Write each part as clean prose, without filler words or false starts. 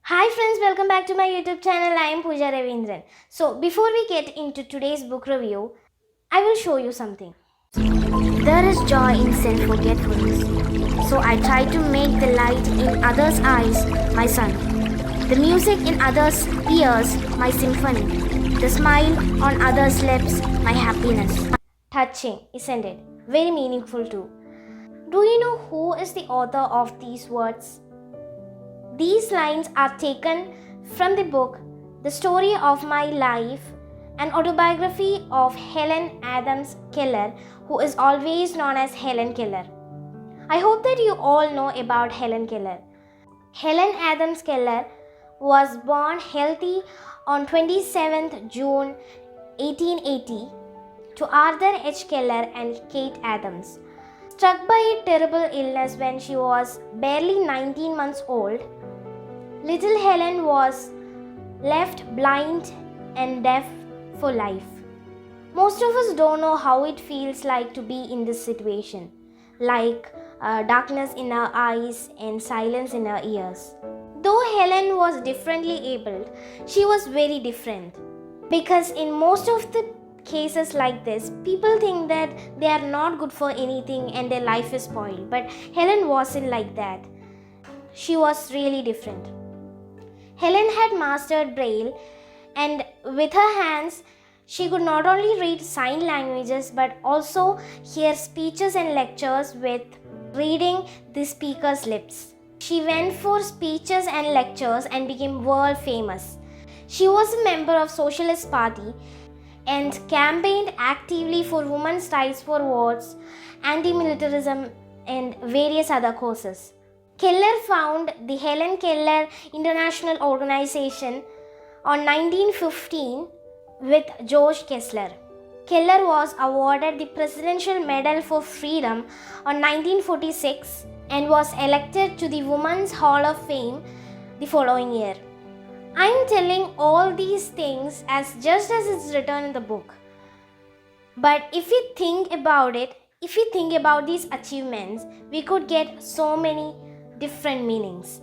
Hi friends, welcome back to my YouTube channel. I am Pooja Ravindran. So before we get into today's book review, I will show you something. There is joy in self-forgetfulness. So I try to make the light in others' eyes my sun, the music in others' ears my symphony, the smile on others' lips my happiness. Touching, isn't it? Very meaningful too. Do you know who is the author of these words? These lines are taken from the book The Story of My Life, an autobiography of Helen Adams Keller, who is always known as Helen Keller. I hope that you all know about Helen Keller. Helen Adams Keller was born healthy on 27th June 1880 to Arthur H. Keller and Kate Adams. Struck by a terrible illness when she was barely 19 months old, little Helen was left blind and deaf for life. Most of us don't know how it feels like to be in this situation, like darkness in our eyes and silence in our ears. Though Helen was differently abled, she was very different. Because in most of the cases like this, people think that they are not good for anything and their life is spoiled. But Helen wasn't like that. She was really different. Helen had mastered Braille, and with her hands, she could not only read sign languages but also hear speeches and lectures with reading the speaker's lips. She went for speeches and lectures and became world famous. She was a member of Socialist Party and campaigned actively for women's rights for votes, anti-militarism, and various other causes. Keller founded the Helen Keller International Organization on 1915 with George Kessler. Keller was awarded the Presidential Medal for Freedom on 1946 and was elected to the Women's Hall of Fame the following year. I am telling all these things just as it's written in the book. But if we think about it, if we think about these achievements, we could get so many different meanings.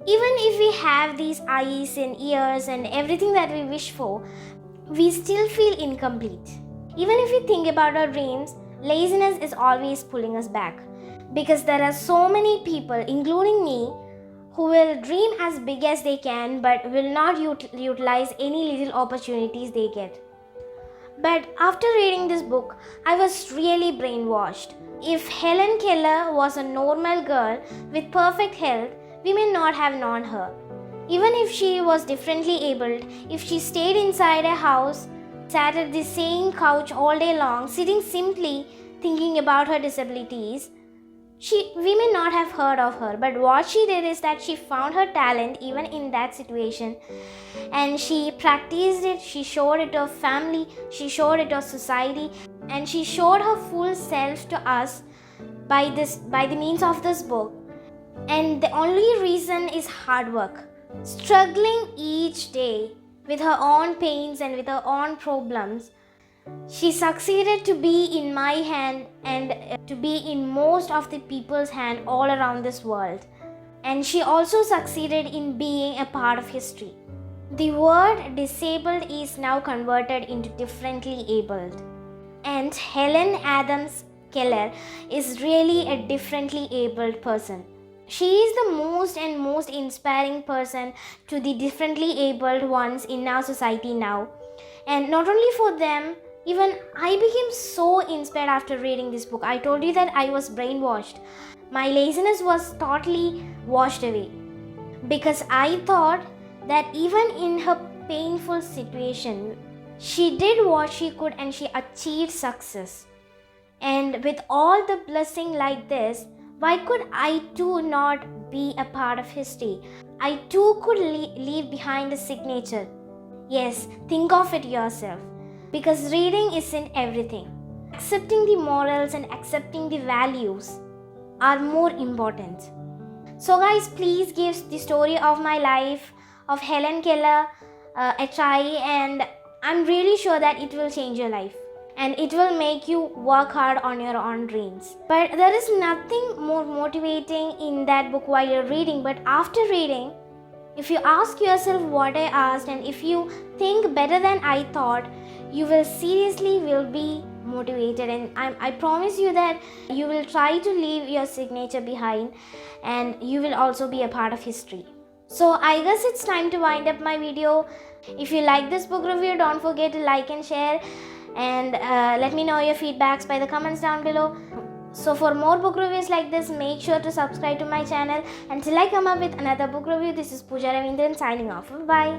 Even if we have these eyes and ears and everything that we wish for, we still feel incomplete. Even if we think about our dreams, laziness is always pulling us back. Because there are so many people, including me, who will dream as big as they can but will not utilize any little opportunities they get. But after reading this book, I was really brainwashed. If Helen Keller was a normal girl with perfect health, we may not have known her. Even if she was differently abled, if she stayed inside a house, sat at the same couch all day long, sitting simply thinking about her disabilities, we may not have heard of her. But what she did is that she found her talent even in that situation, and she practiced it. She showed it to her family, she showed it to society, and she showed her full self to us by the means of this book. And the only reason is hard work, struggling each day with her own pains and with her own problems. She succeeded to be in my hand and to be in most of the people's hand all around this world. And she also succeeded in being a part of history. The word disabled is now converted into differently abled. And Helen Adams Keller is really a differently abled person. She is the most inspiring person to the differently abled ones in our society now. And not only for them, even I became so inspired after reading this book. I told you that I was brainwashed. My laziness was totally washed away. Because I thought that even in her painful situation, she did what she could and she achieved success. And with all the blessing like this, why could I too not be a part of history? I too could leave behind a signature. Yes, think of it yourself. Because reading isn't everything. Accepting the morals and accepting the values are more important. So guys, please give The Story of My Life of Helen Keller a try, and I'm really sure that it will change your life. And it will make you work hard on your own dreams. But there is nothing more motivating in that book while you're reading. But after reading, If you ask yourself what I asked, and if you think better than I thought, you will seriously will be motivated, and I promise you that you will try to leave your signature behind, and you will also be a part of history. So I guess it's time to wind up my video. If you like this book review, don't forget to like and share, and let me know your feedbacks by the comments down below. So for more book reviews like this, make sure to subscribe to my channel. Until I come up with another book review, this is Pooja Ravindran signing off. Bye.